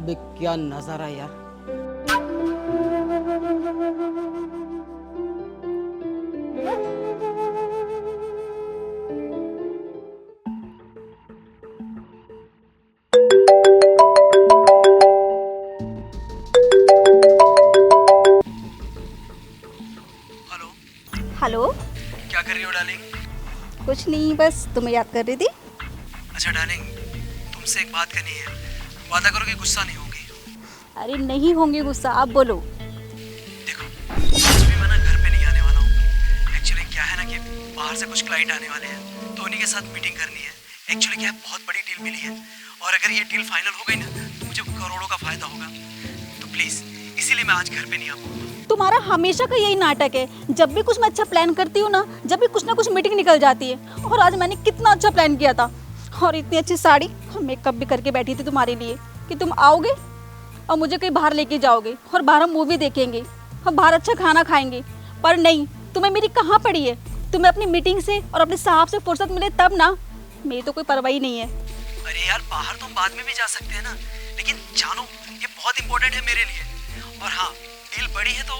बे क्या नजारा यार। हेलो। हेलो। क्या कर रही हो डार्लिंग? कुछ नहीं, बस तुम्हें याद कर रही थी। अच्छा डार्लिंग, तुमसे एक बात करनी है। वादा करो कि गुस्सा नहीं होगी। अरे नहीं होंगे गुस्सा, आप बोलो। देखो, आज भी मैं ना घर पे नहीं आने वाला हूँ। एक्चुअली क्या है ना कि बाहर से कुछ क्लाइंट आने वाले हैं, तो उन्हीं के साथ मीटिंग करनी है। एक्चुअली क्या है, बहुत बड़ी डील मिली है, और अगर ये डील फाइनल हो गई ना तो मुझे करोड़ों का फायदा होगा। तो प्लीज़, इसीलिए मैं आज घर पे नहीं आ पाऊंगा। तुम्हारा हमेशा का यही नाटक है। जब भी कुछ मैं अच्छा प्लान करती हूँ ना, जब भी कुछ ना कुछ मीटिंग निकल जाती है। और आज मैंने कितना अच्छा प्लान किया था, और इतनी अच्छी साड़ी और मेकअप भी करके बैठी थी तुम्हारे लिए कि तुम आओगे और मुझे कहीं बाहर लेके जाओगे, और बाहर हम मूवी देखेंगे और बाहर अच्छा खाना खाएंगे। पर नहीं, तुम्हें मेरी कहाँ पड़ी है। तुम्हें अपनी मीटिंग से और अपने साहब से फुर्सत मिले तब ना। मेरी तो कोई परवाही नहीं है। अरे यार, बाहर तो हम बाद में भी जा सकते हैं ना, लेकिन जानो ये बहुत इंपॉर्टेंट है मेरे लिए। और हाँ, डील बड़ी है तो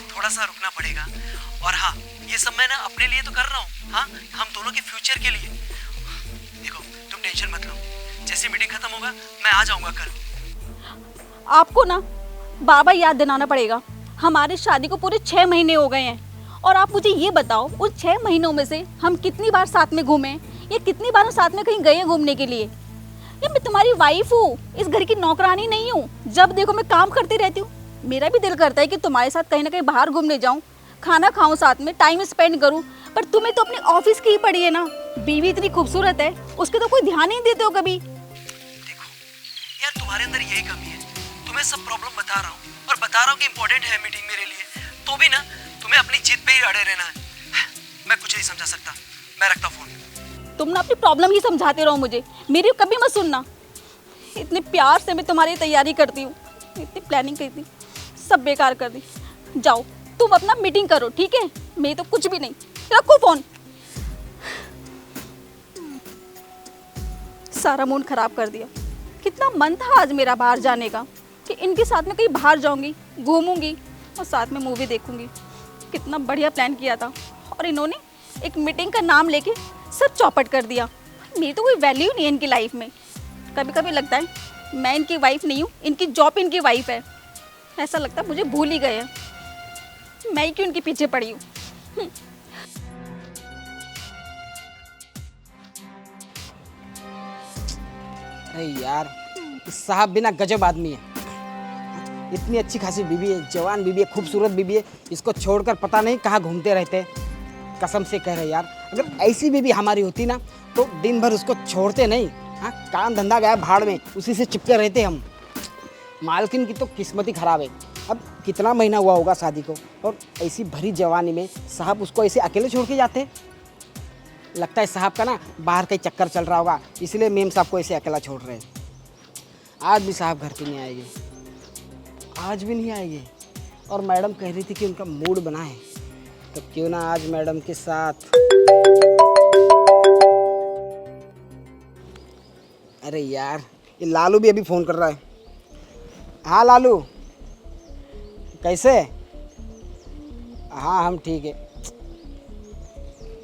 थोड़ा सा रुकना पड़ेगा। और हाँ, ये सब मैं ना अपने लिए तो कर रहा हूँ। हाँ, हम दोनों के फ्यूचर के लिए। देखो, तुम टेंशन मत लो, जैसे मीटिंग खत्म होगा मैं आ जाऊंगा कल। आपको ना बार बार याद दिलाना पड़ेगा। हमारी शादी को पूरे 6 महीने हो गए हैं, और आप मुझे ये बताओ, उन 6 महीनों में से हम कितनी बार साथ में घूमे, या कितनी बार हम साथ में कहीं गए घूमने के लिए। ये मैं तुम्हारी वाइफ हूँ, इस घर की नौकरानी नहीं हूँ। जब देखो मैं काम करती रहती हूँ। मेरा भी दिल करता है कि तुम्हारे साथ कहीं ना कहीं बाहर घूमने जाऊँ, खाना खाऊं, साथ में टाइम स्पेंड करूँ। पर तुम्हें तो अपने ऑफिस की ही पड़ी है ना। बीवी इतनी खूबसूरत है, उसके तो कोई ध्यान ही नहीं देते हो कभी। देखो यार, तुम्हारे अंदर यही कमी है। तुम्हें सब प्रॉब्लम बता रहा हूँ, और बता रहा हूँ कि इम्पोर्टेंट है मीटिंग मेरे लिए, तो भी ना तुम्हें अपनी जिद पे ही अड़े रहना है। मैं कुछ नहीं समझा सकता, मैं रखता हूँ फोन। तुम ना अपनी प्रॉब्लम ही समझाते रहो मुझे, मेरी कभी मत सुनना। इतने प्यार से मैं तुम्हारी तैयारी करती हूँ, इतनी प्लानिंग करती, सब बेकार कर दी। जाओ तुम अपना मीटिंग करो, ठीक है। मैं तो कुछ भी नहीं। रखो फोन। सारा मूड खराब कर दिया। कितना मन था आज मेरा बाहर जाने का, कि इनके साथ में कहीं बाहर जाऊंगी, घूमूंगी और साथ में मूवी देखूंगी। कितना बढ़िया प्लान किया था, और इन्होंने एक मीटिंग का नाम लेके सब चौपट कर दिया। मेरी तो कोई वैल्यू नहीं है इनकी लाइफ में। कभी कभी लगता है मैं इनकी वाइफ नहीं हूँ, इनकी जॉब इनकी वाइफ है। ऐसा लगता है मुझे भूल ही गए हैं, मैं ही क्यों इनके पीछे पड़ी हूँ। अरे यार, इस साहब बिना गजब आदमी है। इतनी अच्छी खासी बीवी है, जवान बीवी है, खूबसूरत बीवी है, इसको छोड़कर पता नहीं कहाँ घूमते रहते हैं। कसम से कह रहे यार, अगर ऐसी बीवी हमारी होती ना तो दिन भर उसको छोड़ते नहीं। हाँ, काम धंधा गया भाड़ में, उसी से चिपके रहते हम। मालकिन की तो किस्मत ही खराब है। अब कितना महीना हुआ होगा शादी को, और ऐसी भरी जवानी में साहब उसको ऐसे अकेले छोड़ के जाते हैं। लगता है साहब का ना बाहर कहीं चक्कर चल रहा होगा, इसलिए मेम साहब को ऐसे अकेला छोड़ रहे हैं। आज भी साहब घर पे नहीं आएंगे, आज भी नहीं आएंगे। और मैडम कह रही थी कि उनका मूड बना है, तो क्यों ना आज मैडम के साथ। अरे यार, ये लालू भी अभी फ़ोन कर रहा है। हाँ लालू, कैसे? हाँ हम ठीक है।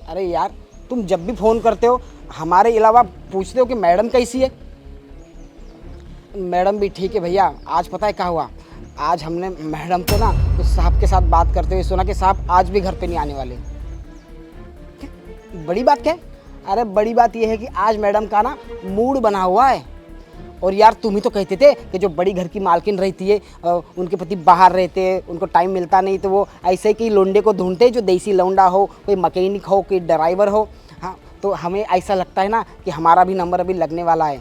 अरे यार, तुम जब भी फ़ोन करते हो हमारे अलावा पूछते हो कि मैडम कैसी है। मैडम भी ठीक है भैया। आज पता है क्या हुआ, आज हमने मैडम को ना उस साहब के साथ बात करते हुए सुना कि साहब आज भी घर पे नहीं आने वाले। बड़ी बात क्या है? अरे बड़ी बात यह है कि आज मैडम का ना मूड बना हुआ है। और यार तुम ही तो कहते थे कि जो बड़ी घर की मालकिन रहती है उनके पति बाहर रहते हैं, उनको टाइम मिलता नहीं, तो वो ऐसे ही कई लोंडे को ढूंढते जो देसी लौंडा हो, कोई मैकेनिक हो, कोई ड्राइवर हो। हाँ, तो हमें ऐसा लगता है ना कि हमारा भी नंबर अभी लगने वाला है।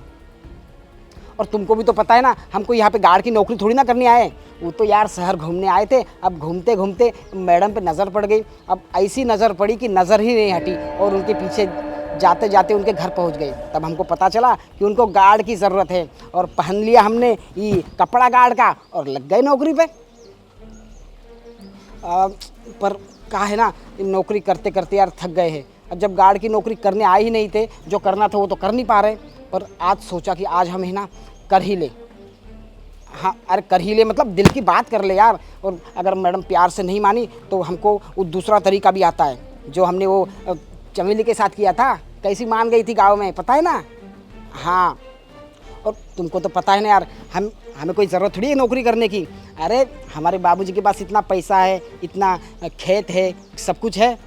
और तुमको भी तो पता है ना, हमको यहाँ पे गार्ड की नौकरी थोड़ी ना करनी आए। वो तो यार शहर घूमने आए थे। अब घूमते घूमते मैडम पे नज़र पड़ गई। अब ऐसी नज़र पड़ी कि नज़र ही नहीं हटी, और उनके पीछे जाते जाते उनके घर पहुंच गए। तब हमको पता चला कि उनको गार्ड की ज़रूरत है, और पहन लिया हमने ये कपड़ा गार्ड का और लग गए नौकरी पे। पर कहा है ना, नौकरी करते करते यार थक गए हैं। अब जब गार्ड की नौकरी करने आए ही नहीं थे, जो करना था वो तो कर नहीं पा रहे। पर आज सोचा कि आज हम है ना कर ही ले। हाँ अरे कर ही ले, मतलब दिल की बात कर ले यार। और अगर मैडम प्यार से नहीं मानी तो हमको वो दूसरा तरीका भी आता है, जो हमने वो चमेली के साथ किया था। कैसी मान गई थी गाँव में, पता है ना। हाँ और तुमको तो पता है ना यार, हमें कोई ज़रूरत थोड़ी है नौकरी करने की। अरे हमारे बाबूजी के पास इतना पैसा है, इतना खेत है, सब कुछ है।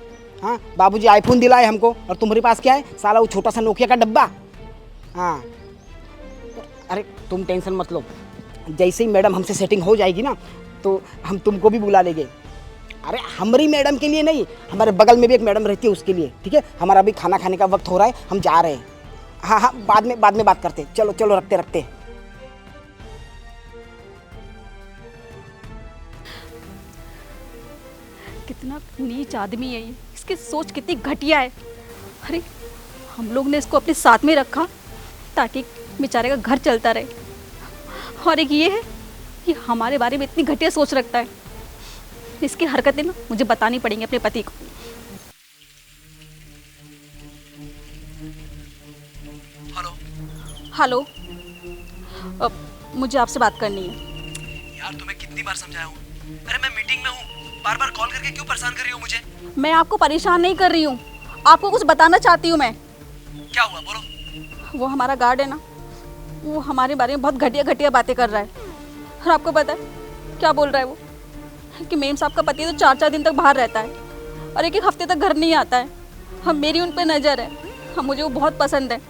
हाँ बाबूजी आईफोन दिलाए हमको, और तुम्हारे पास क्या है, साला वो छोटा सा नोकिया का डब्बा। हाँ अरे तुम टेंशन मत लो, जैसे ही मैडम हमसे सेटिंग हो जाएगी ना तो हम तुमको भी बुला लेंगे। अरे हमारी मैडम के लिए नहीं, हमारे बगल में भी एक मैडम रहती है उसके लिए, ठीक है। हमारा अभी खाना खाने का वक्त हो रहा है, हम जा रहे हैं। हाँ हाँ बाद में बात करते हैं। चलो चलो रखते। कितना नीच आदमी है ये, इसकी सोच कितनी घटिया है। अरे हम लोग ने इसको अपने साथ में रखा ताकि बेचारे का घर चलता रहे, और एक ये है कि हमारे बारे में इतनी घटिया सोच रखता है। इसकी हरकतें ना मुझे बतानी पड़ेंगी अपने पति को। हेलो हेलो, मुझे आपसे बात करनी है। यार तुम्हें कितनी बार समझाया हूँ, अरे मैं मीटिंग में हूँ, बार बार कॉल करके क्यों परेशान कर रही हो मुझे? मैं आपको परेशान नहीं कर रही हूँ, आपको कुछ बताना चाहती हूँ मैं। क्या हुआ बोलो। वो हमारा गार्ड है ना, वो हमारे बारे में बहुत घटिया घटिया बातें कर रहा है। और आपको पता है क्या बोल रहा है वो, कि मेम साहब का पति तो 4-4 दिन तक बाहर रहता है और एक हफ्ते तक घर नहीं आता है। हम मेरी उन पर नज़र है, हम मुझे वो बहुत पसंद है।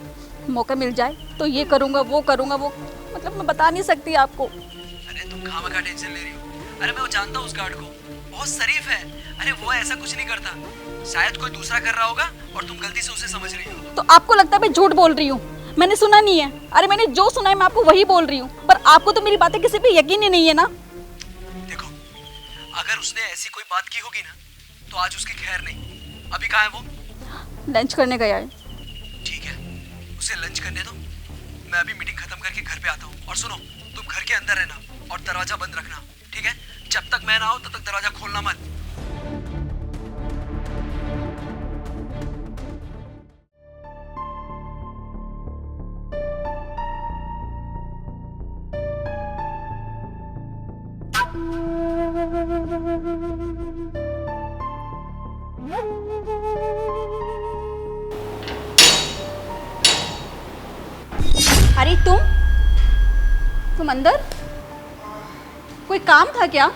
मौका मिल जाए तो ये करूँगा वो मतलब मैं बता नहीं सकती आपको। अरे तुम खामखा टेंशन ले रही हो। अरे मैं वो जानता हूँ उस गार्ड को, बहुत शरीफ है। अरे वो ऐसा कुछ नहीं करता, शायद कोई दूसरा कर रहा होगा और तुम गलती से उसे समझ रही हो। तो आपको लगता है मैं झूठ बोल रही हूँ? मैंने सुना नहीं है। अरे मैंने जो सुना है मैं आपको वही बोल रही हूँ, पर आपको तो मेरी बातें किसी पे यकीन ही नहीं है ना। देखो अगर उसने ऐसी कोई बात की होगी ना तो आज उसकी खैर नहीं। अभी कहाँ है वो? लंच करने गया है। ठीक है, उसे लंच करने दो, मैं अभी मीटिंग खत्म करके घर पे आता हूँ। और सुनो, तुम घर के अंदर रहना और दरवाजा बंद रखना, ठीक है? जब तक मैं ना आऊँ तब तक दरवाजा खोलना मत। अरे तुम अंदर, कोई काम था क्या?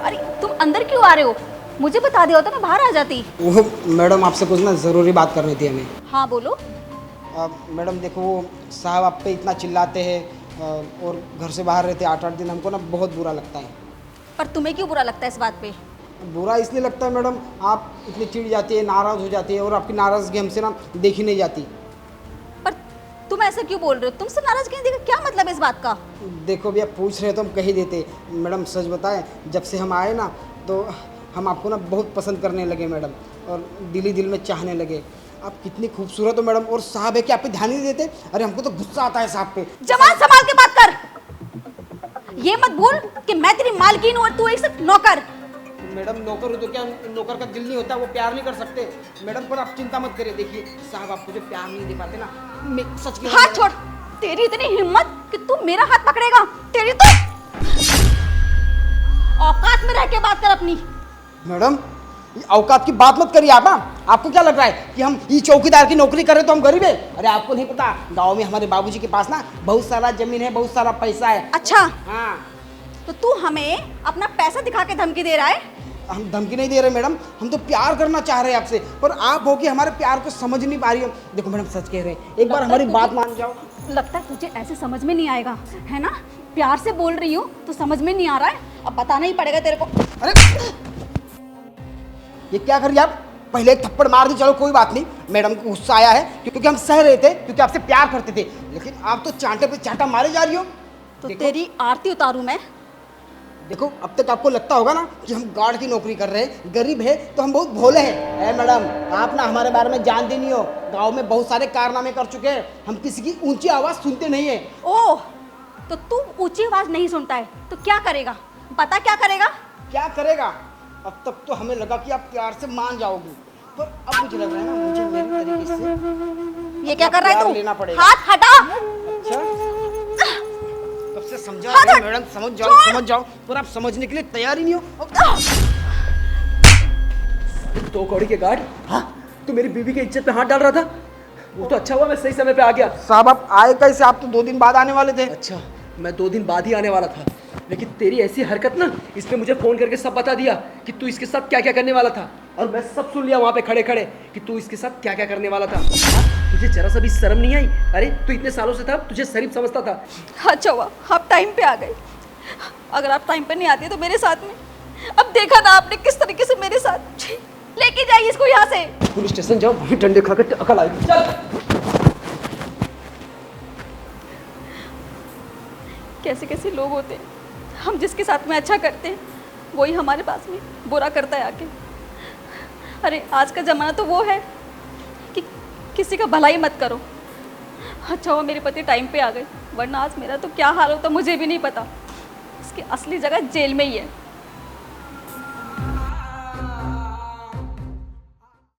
अरे तुम अंदर क्यों आ रहे हो? मुझे बता दिया होता मैं बाहर आ जाती। वो मैडम आपसे कुछ ना ज़रूरी बात करनी थी हमें। हाँ बोलो। मैडम देखो, वो साहब आप पे इतना चिल्लाते हैं और घर से बाहर रहते 8-8 दिन, हमको ना बहुत बुरा लगता है। पर तुम्हें क्यों बुरा लगता है इस बात पे? बुरा इसलिए लगता है मैडम, आप इतनी चिढ़ जाती है, नाराज़ हो जाती है, और आपकी नाराज़गी हमसे ना देखी नहीं जाती। पर तुम ऐसा क्यों बोल रहे हो? तुमसे नाराज क्यों? देखो क्या मतलब है इस बात का? देखो भैया, पूछ रहे तो हम कह ही देते। मैडम सच बताएं, जब से हम आए ना तो हम आपको ना बहुत पसंद करने लगे मैडम, और दिल ही दिल में चाहने लगे। आप कितनी खूबसूरत हो मैडम, और साहब है कि आप पे ध्यान ही नहीं देते। अरे हमको तो गुस्सा आता है साहब पे। जवान संभाल के बात कर। ये मत भूल कि मैं तेरी मालकिन हूँ और तू एक सिर्फ नौकर। मैडम नौकर हो तो क्या नौकर का दिल नहीं होता, वो प्यार नहीं कर सकते मैडम? पर आप चिंता मत करिए, देखिए साहब आपको जो प्यार नहीं दे पाते ना, मैं सच के हाथ छोड़। तेरी इतनी हिम्मत कि तू मेरा हाथ पकड़ेगा? तेरी तो औकात में रह के बात कर अपनी। मैडम ये औकात की बात मत करिए आप। आपको क्या लग रहा है कि हम ये चौकीदार की नौकरी कर रहे तो हम गरीब है? अरे आपको नहीं पता, गाँव में हमारे बाबूजी के पास ना बहुत सारा जमीन है, बहुत सारा पैसा है। अच्छा, हाँ तो तू हमें अपना पैसा दिखा के धमकी दे रहा है? हम धमकी नहीं दे रहे मैडम, हम तो प्यार करना चाह रहे हैं आपसे, पर आप हो कि हमारे प्यार को समझ नहीं पा रही हो। देखो मैडम सच कह रहे हैं, एक बार हमारी बात मान जाओ। लगता है तुझे ऐसे समझ में नहीं आएगा, है ना? प्यार से बोल रही हूँ तो समझ में नहीं आ रहा है, अब बताना ही पड़ेगा तेरे को। अरे ये क्या कर रही आप? पहले एक थप्पड़ मार दी, चलो कोई बात नहीं। मैडम को गुस्सा आया है क्योंकि हम सह रहे थे, क्योंकि आपसे प्यार करते थे, लेकिन आप तो चांटे पे चांटा मारे जा रही हो। तो तेरी आरती उतारूं मैं? देखो अब तक आपको लगता होगा ना कि हम गार्ड की नौकरी कर रहे हैं, गरीब है तो हम बहुत भोले हैं। मैडम आप ना हमारे बारे में जानती नहीं हो, गांव में बहुत सारे कारनामे कर चुके हैं, हम किसी की ऊंची आवाज़ सुनते नहीं है। ओह, तो तू ऊंची आवाज़ नहीं सुनता है तो क्या करेगा? बता क्या करेगा? क्या करेगा? अब तक तो हमें लगा कि आप प्यार से मान जाओगी, पर अब मुझे लग रहा है ना, मुझे मेरे तरीके से ये क्या कर रहा है लेना तू? पड़ेगा। हाथ हटा। अच्छा कब से समझा हाथ रही हट। हूँ, मैडम समझ जाओ पर आप समझने के लिए तैयार ही नहीं हो। दो कौड़ी के गार्ड, हाँ तू मेरी बीवी की इज्जत पे हाथ डाल रहा था। वो तो अच्छा हुआ मैं सही समय पे आ गया। साहब आप आए कैसे? आप तो 2 दिन बाद आने वाले थे। अच्छा मैं 2 दिन बाद ही आने वाला था, लेकिन तेरी ऐसी हरकत ना, इसने मुझे फोन करके सब बता दिया कि तू इसके साथ क्या क्या करने वाला था। और मैं सब सुन लिया वहाँ पे खड़े खड़े कि तू इसके साथ क्या क्या करने वाला था। हाँ? तुझे जरा सा भी शर्म नहीं आई? अरे तू इतने सालों से था, तुझे शरीफ समझता था। अच्छा हुआ आप टाइम पे आ गए। अगर आप टाइम पे नहीं आते तो मेरे साथ में, अब देखा था आपने किस तरीके से मेरे साथ। लेके जाइए इसको यहाँ से। पुलिस स्टेशन जाओ, वहीं डंडे खा कर अकल आएगी। चल। कैसे कैसे लोग होते हैं, हम जिसके साथ में अच्छा करते हैं वही हमारे पास में बुरा करता है आके। अरे आज का ज़माना तो वो है कि किसी का भलाई मत करो। अच्छा हुआ मेरे पति टाइम पे आ गए, वरना आज मेरा तो क्या हाल होता मुझे भी नहीं पता। इसकी असली जगह जेल में ही है।